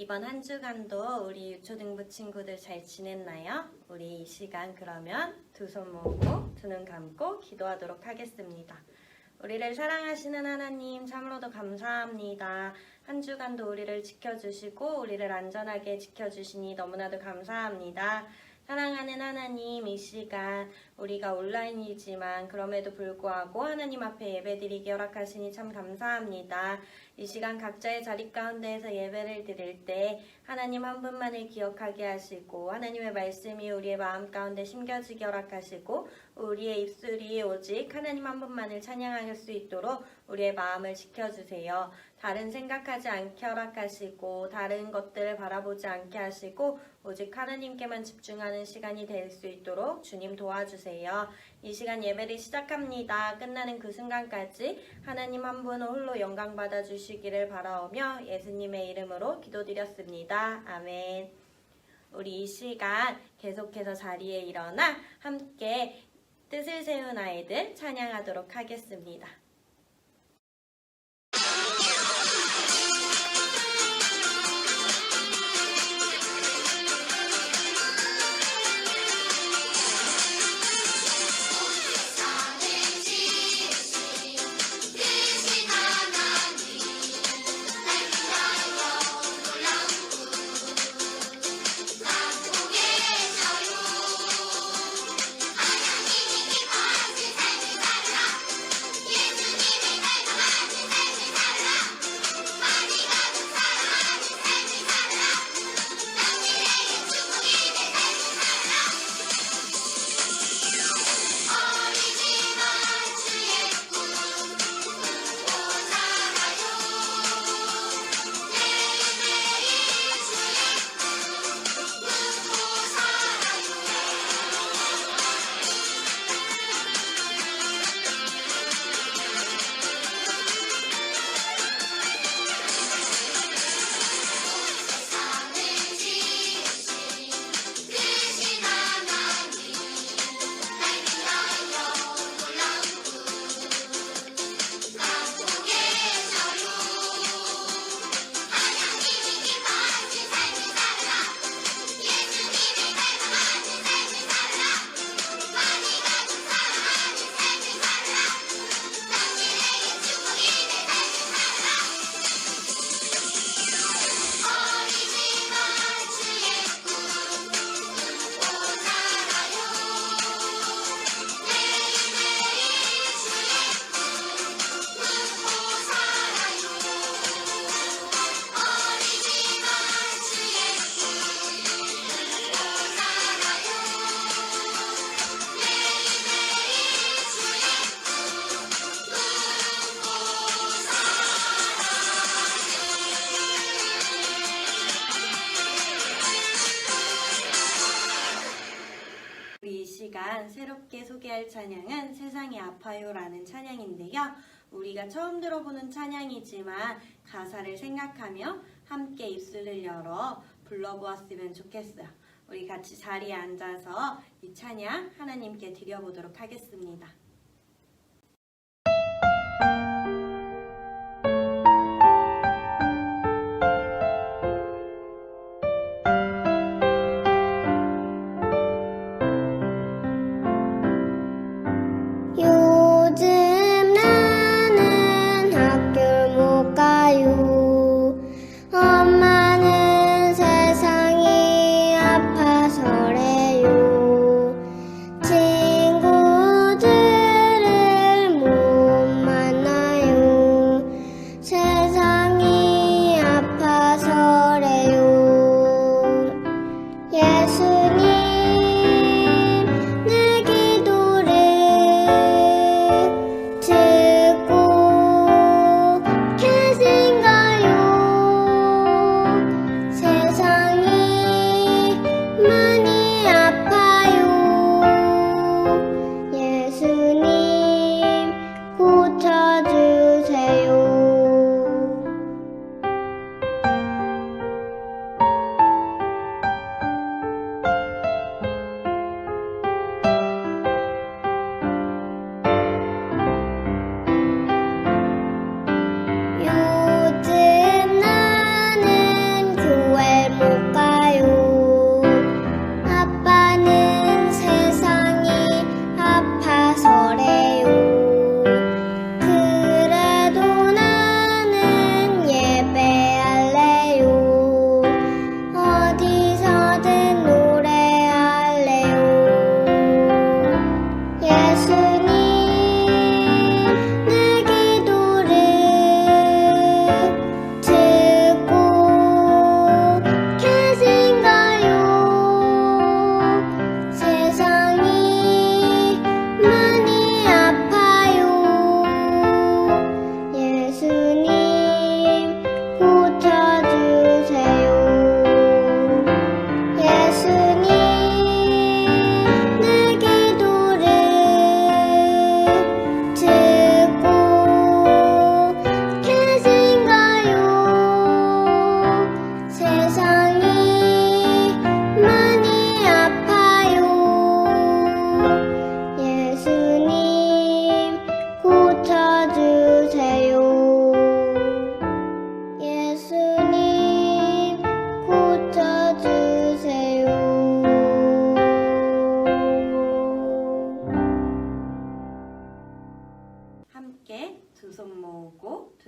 이번 한 주간도 우리 유초등부 친구들 잘 지냈나요? 우리 이 시간 그러면 두 손 모으고 두 눈 감고 기도하도록 하겠습니다. 우리를 사랑하시는 하나님 참으로도 감사합니다. 한 주간도 우리를 지켜주시고 우리를 안전하게 지켜주시니 너무나도 감사합니다. 사랑하는 하나님, 이 시간 우리가 온라인이지만 그럼에도 불구하고 하나님 앞에 예배드리기 허락하시니 참 감사합니다. 이 시간 각자의 자리 가운데에서 예배를 드릴 때 하나님 한 분만을 기억하게 하시고 하나님의 말씀이 우리의 마음 가운데 심겨지게 허락하시고 우리의 입술이 오직 하나님 한 분만을 찬양할 수 있도록 우리의 마음을 지켜주세요. 다른 생각하지 않게 허락하시고 다른 것들을 바라보지 않게 하시고 오직 하나님께만 집중하는 시간이 될 수 있도록 주님 도와주세요. 이 시간 예배를 시작합니다. 끝나는 그 순간까지 하나님 한 분 홀로 영광 받아주시기를 바라오며 예수님의 이름으로 기도드렸습니다. 아멘. 우리 이 시간 계속해서 자리에 일어나 함께 뜻을 세운 아이들 찬양하도록 하겠습니다. 새롭게 소개할 찬양은 세상이 아파요 라는 찬양인데요. 우리가 처음 들어보는 찬양이지만 가사를 생각하며 함께 입술을 열어 불러보았으면 좋겠어요. 우리 같이 자리에 앉아서 이 찬양 하나님께 드려보도록 하겠습니다. 친구들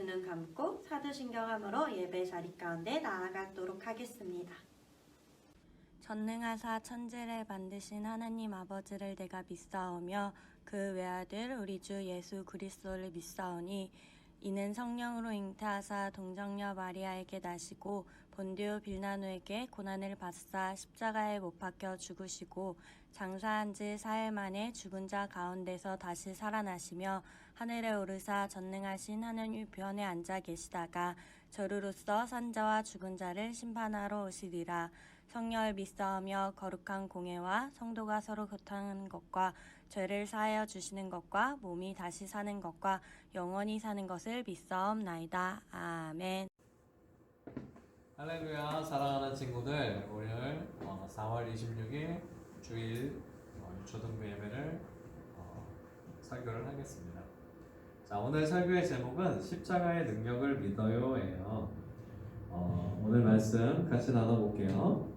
두 눈 감고 사두신경함으로 예배 자리 가운데 나아가도록 하겠습니다. 전능하사 천지를 만드신 하나님 아버지를 내가 믿사오며 그 외아들 우리 주 예수 그리스도를 믿사오니 이는 성령으로 잉태하사 동정녀 마리아에게 나시고 본디오 빌라노에게 고난을 받사 십자가에 못 박혀 죽으시고 장사한 지 사흘 만에 죽은 자 가운데서 다시 살아나시며 하늘에 오르사 전능하신 하늘 우편에 앉아 계시다가 저루로서 산자와 죽은 자를 심판하러 오시리라. 성령을 믿사오며 거룩한 공예와 성도가 서로 교통하는 것과 죄를 사하여 주시는 것과 몸이 다시 사는 것과 영원히 사는 것을 믿사옵나이다. 아멘. 할렐루야. 사랑하는 친구들, 오늘 4월 26일 주일 초등부 예배를 설교를 하겠습니다. 자, 오늘 설교의 제목은 십자가의 능력을 믿어요예요. 오늘 말씀 같이 나눠볼게요.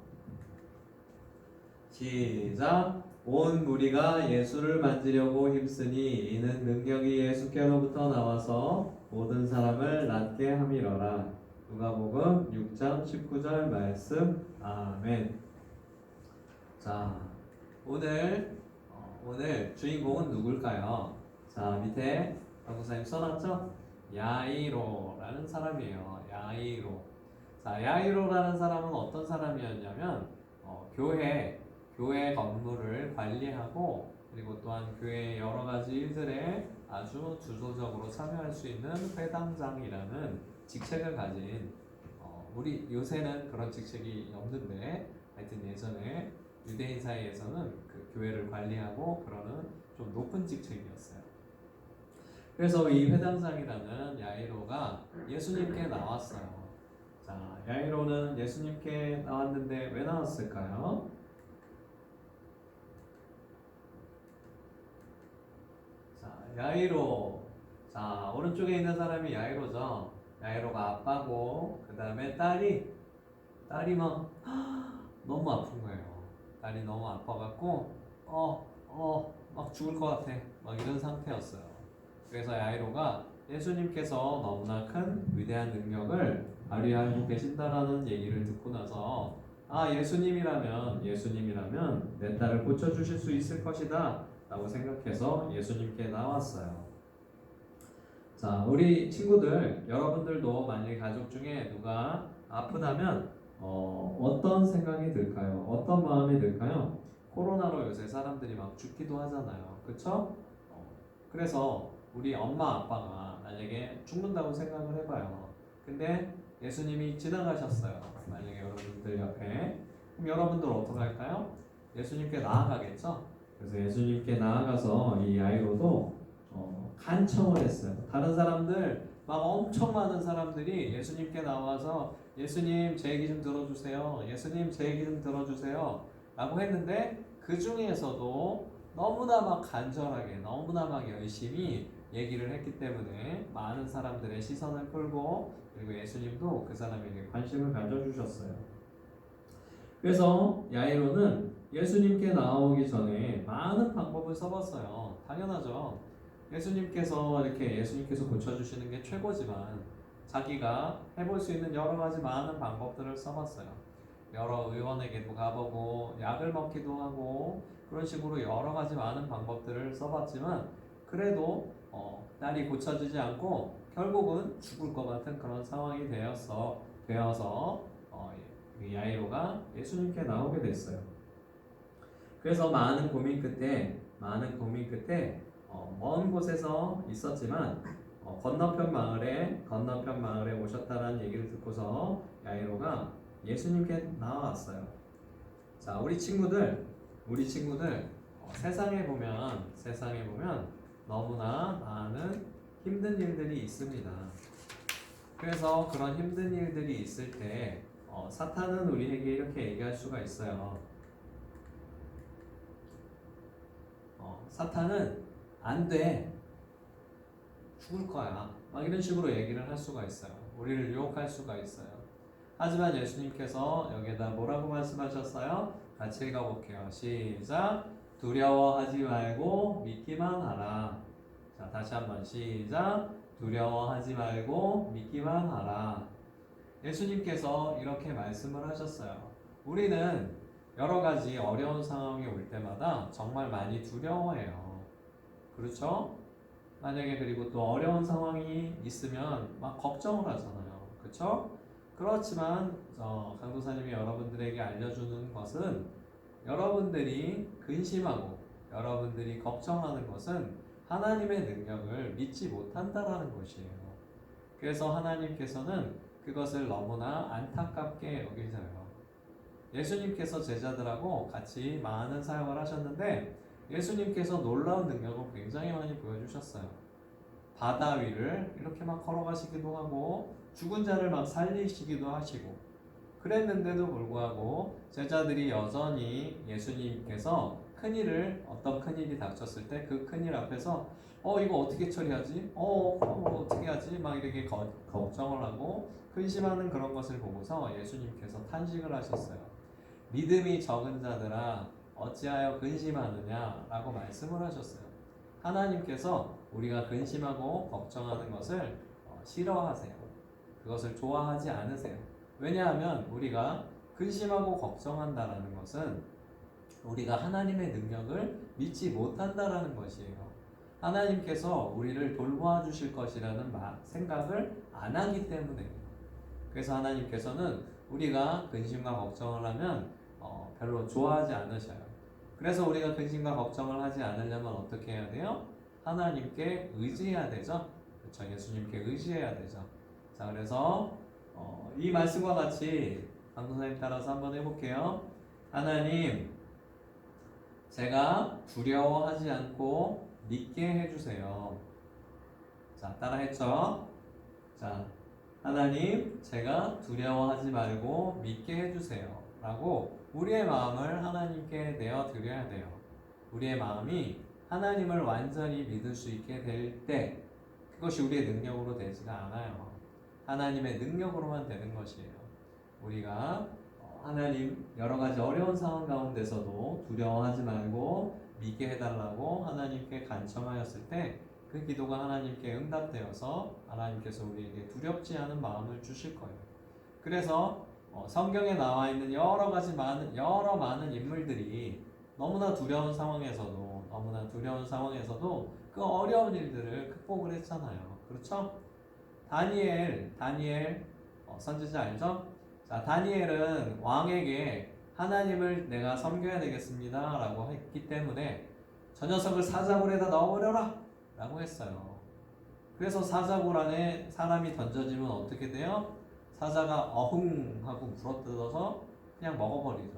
시작. 온 무리가 예수를 만지려고 힘쓰니 이는 능력이 예수께로부터 나와서 모든 사람을 낫게 함이러라. 누가복음 6장 19절 말씀. 아멘. 자, 오늘 주인공은 누굴까요? 자, 밑에 강사님 써놨죠? 야이로라는 사람이에요. 야이로. 자, 야이로라는 사람은 어떤 사람이었냐면 교회 건물을 관리하고 그리고 또한 교회의 여러 가지 일들에 아주 주도적으로 참여할 수 있는 회당장이라는 직책을 가진 우리 요새는 그런 직책이 없는데 하여튼 예전에 유대인 사이에서는 그 교회를 관리하고 그러는 좀 높은 직책이었어요. 그래서 이 회당장이라는 야이로가 예수님께 나왔어요. 자, 야이로는 예수님께 나왔는데 왜 나왔을까요? 자, 야이로. 자, 오른쪽에 있는 사람이 야이로죠. 야이로가 아빠고 그 다음에 딸이 막 너무 아픈 거예요. 딸이 너무 아파갖고 막 죽을 것 같아. 막 이런 상태였어요. 그래서 야이로가 예수님께서 너무나 큰 위대한 능력을 발휘하고 계신다라는 얘기를 듣고 나서 예수님이라면 내 딸을 고쳐주실 수 있을 것이다 라고 생각해서 예수님께 나왔어요. 자, 우리 친구들, 여러분들도 만약에 가족 중에 누가 아프다면 어떤 생각이 들까요? 어떤 마음이 들까요? 코로나로 요새 사람들이 막 죽기도 하잖아요. 그쵸? 그래서 우리 엄마 아빠가 만약에 죽는다고 생각을 해봐요. 근데 예수님이 지나가셨어요. 만약에 여러분들 옆에. 그럼 여러분들 어떻게 할까요? 예수님께 나아가겠죠? 그래서 예수님께 나아가서 이 아이로도 간청을 했어요. 다른 사람들, 막 엄청 많은 사람들이 예수님께 나와서 예수님 제 얘기 좀 들어주세요. 예수님 제 얘기 좀 들어주세요. 라고 했는데 그 중에서도 너무나 막 간절하게, 너무나 막 열심히 얘기를 했기 때문에 많은 사람들의 시선을 끌고 그리고 예수님도 그 사람에게 관심을 가져주셨어요. 그래서 야이로는 예수님께 나오기 전에 많은 방법을 써봤어요. 당연하죠. 예수님께서 고쳐주시는 게 최고지만 자기가 해볼 수 있는 여러 가지 많은 방법들을 써봤어요. 여러 의원에게도 가보고 약을 먹기도 하고 그런 식으로 여러 가지 많은 방법들을 써봤지만 그래도 딸이 고쳐지지 않고 결국은 죽을 것 같은 그런 상황이 되어서 야이로가 예수님께 나오게 됐어요. 그래서 많은 고민 끝에 먼 곳에서 있었지만 건너편 마을에 오셨다는 얘기를 듣고서 야이로가 예수님께 나왔어요. 자, 우리 친구들 세상에 보면 너무나 많은 힘든 일들이 있습니다. 그래서 그런 힘든 일들이 있을 때 사탄은 우리에게 이렇게 얘기할 수가 있어요. 사탄은 안 돼. 죽을 거야. 막 이런 식으로 얘기를 할 수가 있어요. 우리를 유혹할 수가 있어요. 하지만 예수님께서 여기에다 뭐라고 말씀하셨어요? 같이 읽어볼게요. 시작. 두려워하지 말고 믿기만 하라. 자, 다시 한번 시작. 두려워하지 말고 믿기만 하라. 예수님께서 이렇게 말씀을 하셨어요. 우리는 여러 가지 어려운 상황이 올 때마다 정말 많이 두려워해요. 그렇죠? 만약에 그리고 또 어려운 상황이 있으면 막 걱정을 하잖아요. 그렇죠? 그렇지만 강도사님이 여러분들에게 알려주는 것은 여러분들이 근심하고 여러분들이 걱정하는 것은 하나님의 능력을 믿지 못한다라는 것이에요. 그래서 하나님께서는 그것을 너무나 안타깝게 여기세요. 예수님께서 제자들하고 같이 많은 사역을 하셨는데 예수님께서 놀라운 능력을 굉장히 많이 보여주셨어요. 바다 위를 이렇게 막 걸어가시기도 하고 죽은 자를 막 살리시기도 하시고 그랬는데도 불구하고 제자들이 여전히 예수님께서 어떤 큰일이 닥쳤을 때 그 큰일 앞에서 이거 어떻게 처리하지? 어떻게 하지? 막 이렇게 걱정을 하고 근심하는 그런 것을 보고서 예수님께서 탄식을 하셨어요. 믿음이 적은 자들아 어찌하여 근심하느냐 라고 말씀을 하셨어요. 하나님께서 우리가 근심하고 걱정하는 것을 싫어하세요. 그것을 좋아하지 않으세요. 왜냐하면 우리가 근심하고 걱정한다라는 것은 우리가 하나님의 능력을 믿지 못한다라는 것이에요. 하나님께서 우리를 돌보아주실 것이라는 생각을 안 하기 때문에 그래서 하나님께서는 우리가 근심과 걱정을 하면 별로 좋아하지 않으셔요. 그래서 우리가 근심과 걱정을 하지 않으려면 어떻게 해야 돼요? 하나님께 의지해야 되죠. 그렇죠? 예수님께 의지해야 되죠. 자, 그래서 이 말씀과 같이 강도사님 따라서 한번 해볼게요. 하나님, 제가 두려워하지 않고 믿게 해주세요. 자, 따라했죠? 자, 하나님, 제가 두려워하지 말고 믿게 해주세요. 라고 우리의 마음을 하나님께 내어드려야 돼요. 우리의 마음이 하나님을 완전히 믿을 수 있게 될 때 그것이 우리의 능력으로 되지가 않아요. 하나님의 능력으로만 되는 것이에요. 우리가 하나님 여러 가지 어려운 상황 가운데서도 두려워하지 말고 믿게 해달라고 하나님께 간청하였을 때 그 기도가 하나님께 응답되어서 하나님께서 우리에게 두렵지 않은 마음을 주실 거예요. 그래서 성경에 나와 있는 여러 많은 인물들이 너무나 두려운 상황에서도 그 어려운 일들을 극복을 했잖아요. 그렇죠? 다니엘 선지자 알죠? 자, 다니엘은 왕에게 하나님을 내가 섬겨야 되겠습니다 라고 했기 때문에 저 녀석을 사자굴에다 넣어버려라 라고 했어요. 그래서 사자굴 안에 사람이 던져지면 어떻게 돼요? 사자가 어흥 하고 물어뜯어서 그냥 먹어버리죠.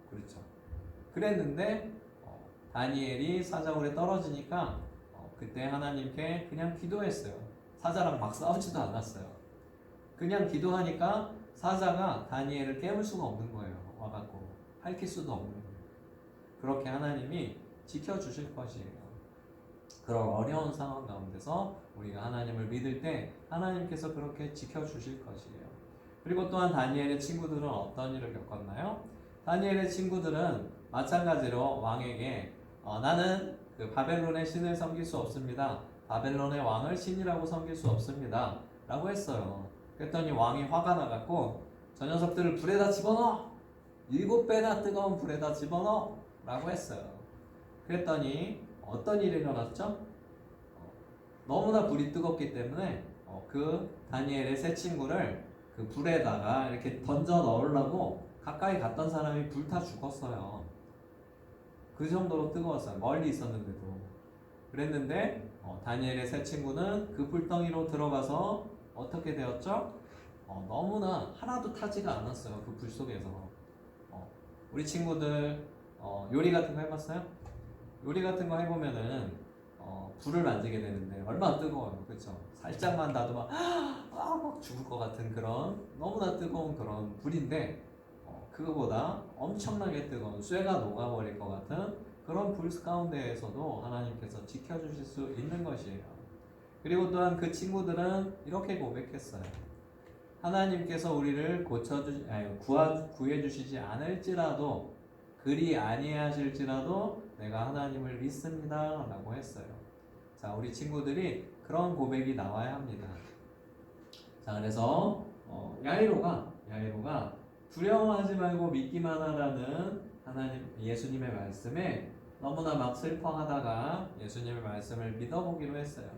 그렇죠. 그랬는데 다니엘이 사자굴에 떨어지니까 그때 하나님께 그냥 기도했어요. 사자랑 막 싸우지도 않았어요. 그냥 기도하니까 사자가 다니엘을 깨물 수가 없는 거예요. 와갖고 핥힐 수도 없는 거예요. 그렇게 하나님이 지켜주실 것이에요. 그런 어려운 상황 가운데서 우리가 하나님을 믿을 때 하나님께서 그렇게 지켜주실 것이에요. 그리고 또한 다니엘의 친구들은 어떤 일을 겪었나요? 다니엘의 친구들은 마찬가지로 왕에게 나는 그 바벨론의 신을 섬길 수 없습니다. 바벨론의 왕을 신이라고 섬길 수 없습니다. 라고 했어요. 그랬더니 왕이 화가 나갖고 저 녀석들을 불에다 집어넣어! 7배나 뜨거운 불에다 집어넣어! 라고 했어요. 그랬더니 어떤 일이 일어났죠? 너무나 불이 뜨겁기 때문에 그 다니엘의 세 친구를 그 불에다가 이렇게 던져 넣으려고 가까이 갔던 사람이 불타 죽었어요. 그 정도로 뜨거웠어요. 멀리 있었는데도. 그랬는데 다니엘의 세 친구는 그 불덩이로 들어가서 어떻게 되었죠? 너무나 하나도 타지가 않았어요. 그 불 속에서. 우리 친구들 요리 같은 거 해봤어요? 요리 같은 거 해보면은 불을 만지게 되는데 얼마나 뜨거워요. 그렇죠? 살짝만 놔도 막 죽을 것 같은 그런 너무나 뜨거운 그런 불인데 그거보다 엄청나게 뜨거운 쇠가 녹아버릴 것 같은 그런 불 가운데에서도 하나님께서 지켜주실 수 있는 것이에요. 그리고 또한 그 친구들은 이렇게 고백했어요. 하나님께서 우리를 구해주시지 않을지라도 그리 아니하실지라도 내가 하나님을 믿습니다 라고 했어요. 자, 우리 친구들이 그런 고백이 나와야 합니다. 자, 그래서 야이로가 두려워하지 말고 믿기만 하라는 하나님 예수님의 말씀에 너무나 막 슬퍼하다가 예수님의 말씀을 믿어보기로 했어요.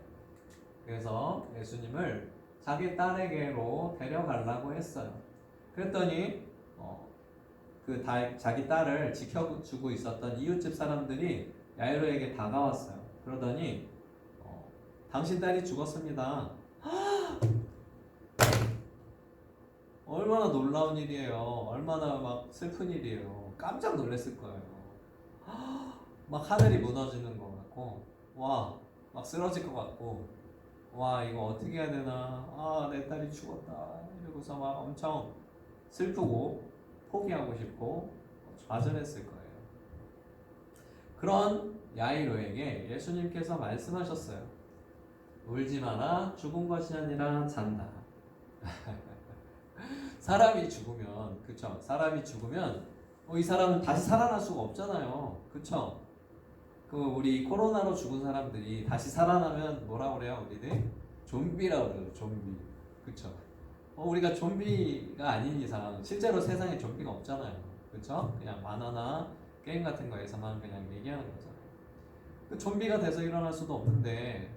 그래서 예수님을 자기 딸에게로 데려가려고 했어요. 그랬더니 자기 딸을 지켜주고 있었던 이웃집 사람들이 야이로에게 다가왔어요. 그러더니 당신 딸이 죽었습니다. 얼마나 놀라운 일이에요. 얼마나 막 슬픈 일이에요. 깜짝 놀랐을 거예요. 막 하늘이 무너지는 것 같고, 와, 막 쓰러질 것 같고, 와, 이거 어떻게 해야 되나? 아, 내 딸이 죽었다. 이러고서 막 엄청 슬프고 포기하고 싶고 좌절했을 거예요. 그런 야이로에게 예수님께서 말씀하셨어요. 울지 마라. 죽은 것이 아니라 잔다. 사람이 죽으면, 그쵸? 사람이 죽으면 이 사람은 다시 살아날 수가 없잖아요. 그쵸? 우리 코로나로 죽은 사람들이 다시 살아나면 뭐라 그래요? 우리들 좀비라고 그래요. 좀비. 그쵸? 우리가 좀비가 아닌 이상 실제로 세상에 좀비가 없잖아요. 그쵸? 그냥 만화나 게임 같은 거에서만 그냥 얘기하는 거잖아요. 그 좀비가 돼서 일어날 수도 없는데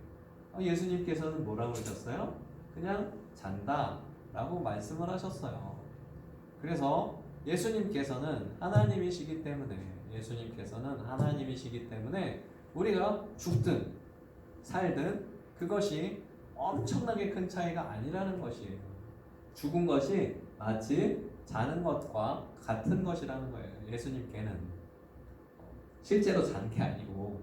예수님께서는 뭐라고 하셨어요? 그냥 잔다 라고 말씀을 하셨어요. 그래서 예수님께서는 하나님이시기 때문에 우리가 죽든 살든 그것이 엄청나게 큰 차이가 아니라는 것이에요. 죽은 것이 마치 자는 것과 같은 것이라는 거예요. 예수님께는 실제로 잔 게 아니고,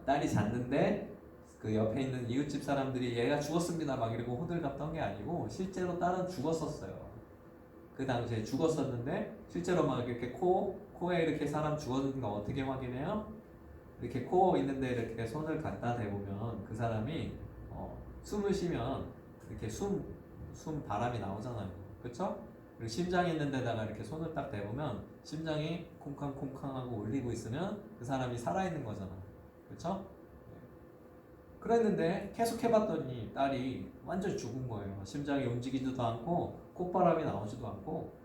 딸이 잤는데 그 옆에 있는 이웃집 사람들이 얘가 죽었습니다 막 이러고 호들갑 떤 게 아니고, 실제로 딸은 죽었었어요. 그 당시에 죽었었는데 실제로 막 이렇게 코에 이렇게 사람 죽었는 거 어떻게 확인해요? 이렇게 코 있는데 이렇게 손을 갖다 대보면 그 사람이 숨을 쉬면 이렇게 숨 바람이 나오잖아요. 그쵸? 그리고 심장이 있는 데다가 이렇게 손을 딱 대보면 심장이 콩캉콩캉하고 울리고 있으면 그 사람이 살아있는 거잖아. 그쵸? 그랬는데 계속 해봤더니 딸이 완전 죽은 거예요. 심장이 움직이지도 않고 콧바람이 나오지도 않고.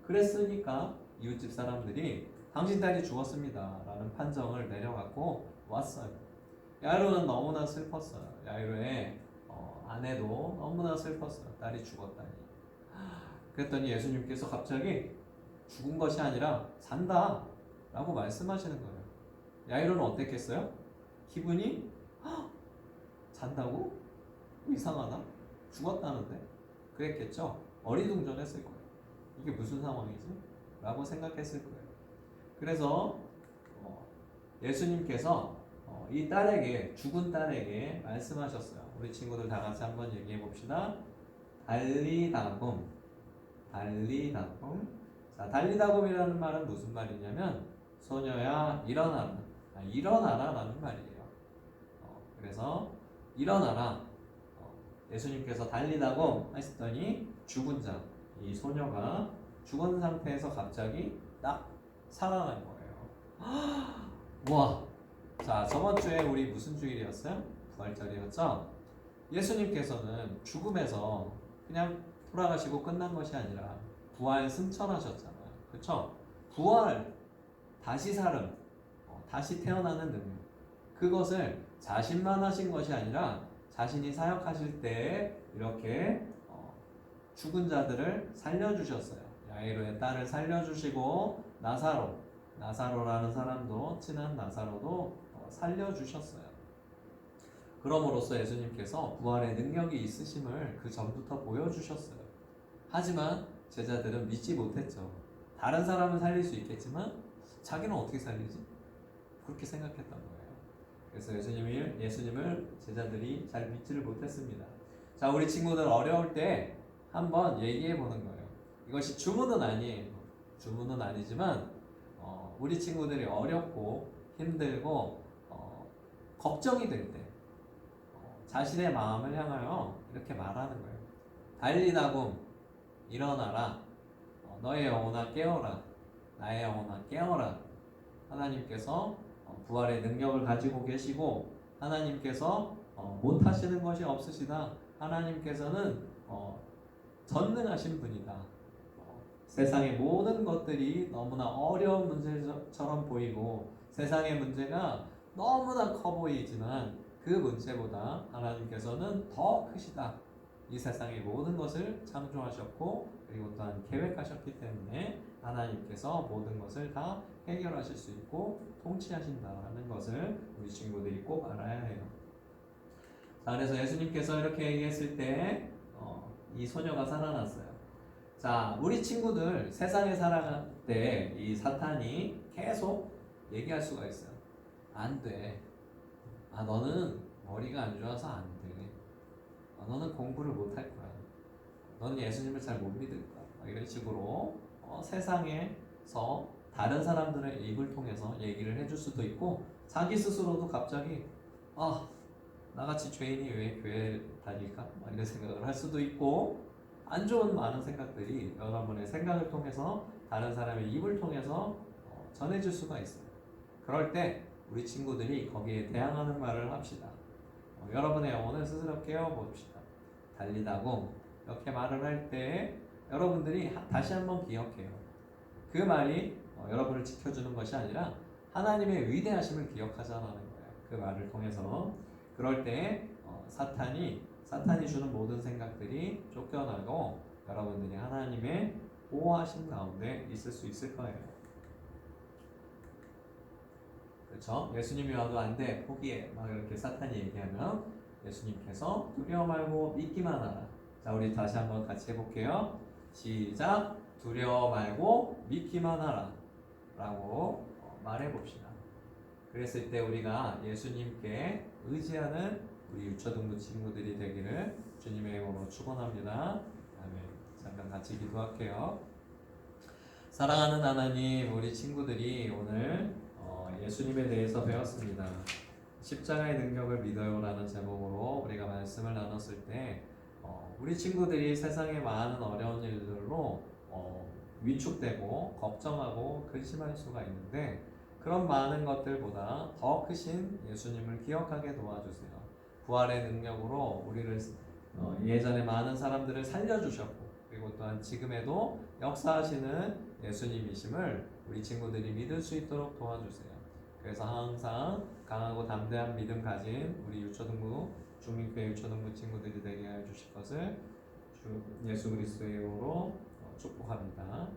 그랬으니까 이웃집 사람들이 당신 딸이 죽었습니다 라는 판정을 내려갖고 왔어요. 야이로는 너무나 슬펐어요. 야이로의 아내도 너무나 슬펐어요. 딸이 죽었다니. 그랬더니 예수님께서 갑자기 죽은 것이 아니라 산다 라고 말씀하시는 거예요. 야이로는 어땠겠어요? 기분이 잔다고? 이상하다? 죽었다는데? 그랬겠죠? 어리둥절했을 거예요. 이게 무슨 상황이지? 라고 생각했을 거예요. 그래서 예수님께서 이 딸에게, 죽은 딸에게 말씀하셨어요. 우리 친구들 다 같이 한번 얘기해 봅시다. 달리다굼. 자, 달리다굼이라는 말은 무슨 말이냐면, 소녀야 일어나라. 일어나라 라는 말이에요. 그래서 일어나라. 예수님께서 달리다굼 하시더니 죽은 자, 이 소녀가 죽은 상태에서 갑자기 딱 살아난 거예요. 와, 자, 저번 주에 우리 무슨 주일이었어요? 부활절이었죠? 예수님께서는 죽음에서 그냥 돌아가시고 끝난 것이 아니라 부활 승천하셨잖아요. 그쵸? 부활, 다시 살음, 다시 태어나는 능력, 그것을 자신만 하신 것이 아니라 자신이 사역하실 때 이렇게 죽은 자들을 살려주셨어요. 야이로의 딸을 살려주시고 나사로라는 사람도, 친한 나사로도 살려주셨어요. 그럼으로써 예수님께서 부활의 능력이 있으심을 그 전부터 보여주셨어요. 하지만 제자들은 믿지 못했죠. 다른 사람은 살릴 수 있겠지만 자기는 어떻게 살리지? 그렇게 생각했던 거예요. 그래서 예수님을 제자들이 잘 믿지를 못했습니다. 자, 우리 친구들 어려울 때 한번 얘기해 보는 거예요. 이것이 주문은 아니에요. 주문은 아니지만 우리 친구들이 어렵고 힘들고 걱정이 될 때 자신의 마음을 향하여 이렇게 말하는 거예요. 달리다굼 일어나라. 너의 영혼아 깨어라. 나의 영혼아 깨어라. 하나님께서 부활의 능력을 가지고 계시고 하나님께서 못하시는 것이 없으시다. 하나님께서는 전능하신 분이다. 세상의 모든 것들이 너무나 어려운 문제처럼 보이고 세상의 문제가 너무나 커 보이지만 그 문제보다 하나님께서는 더 크시다. 이 세상의 모든 것을 창조하셨고 그리고 또한 계획하셨기 때문에 하나님께서 모든 것을 다 해결하실 수 있고 통치하신다는 것을 우리 친구들이 꼭 알아야 해요. 자, 그래서 예수님께서 이렇게 얘기했을 때 이 소녀가 살아났어요. 자, 우리 친구들 세상에 살아갈 때 이 사탄이 계속 얘기할 수가 있어요. 안 돼. 너는 머리가 안 좋아서 안 돼. 너는 공부를 못 할 거야. 너는 예수님을 잘 못 믿을 거야. 이런 식으로 세상에서 다른 사람들의 입을 통해서 얘기를 해줄 수도 있고 자기 스스로도 갑자기 나같이 죄인이 왜 교회 다닐까? 이런 생각을 할 수도 있고 안 좋은 많은 생각들이 여러분의 생각을 통해서 다른 사람의 입을 통해서 전해질 수가 있어요. 그럴 때 우리 친구들이 거기에 대항하는 말을 합시다. 여러분의 영혼을 스스로 깨워봅시다. 달리다고 이렇게 말을 할 때 여러분들이 다시 한번 기억해요. 그 말이 여러분을 지켜주는 것이 아니라 하나님의 위대하심을 기억하자는 거예요. 그 말을 통해서 그럴 때 사탄이 주는 모든 생각들이 쫓겨나고 여러분들이 하나님의 보호하심 가운데 있을 수 있을 거예요. 그렇죠? 예수님이 와도 안 돼, 포기해. 막 이렇게 사탄이 얘기하면 예수님께서 두려워 말고 믿기만 하라. 자, 우리 다시 한번 같이 해볼게요. 시작. 두려워 말고 믿기만 하라. 라고 말해봅시다. 그랬을 때 우리가 예수님께 의지하는 우리 유초등부 친구들이 되기를 주님의 이름으로 축원합니다. 아멘. 잠깐 같이 기도할게요. 사랑하는 하나님, 우리 친구들이 오늘 예수님에 대해서 배웠습니다. 십자가의 능력을 믿어요라는 제목으로 우리가 말씀을 나눴을 때 우리 친구들이 세상의 많은 어려운 일들로 위축되고 걱정하고 근심할 수가 있는데 그런 많은 것들보다 더 크신 예수님을 기억하게 도와주세요. 부활의 능력으로 우리를 예전에 많은 사람들을 살려주셨고 그리고 또한 지금에도 역사하시는 예수님이심을 우리 친구들이 믿을 수 있도록 도와주세요. 그래서 항상 강하고 담대한 믿음 가진 우리 유초등부 중민교회 유초등부 친구들이 되게 해주실 것을 주 예수 그리스도의 이름으로 축복합니다. 아멘.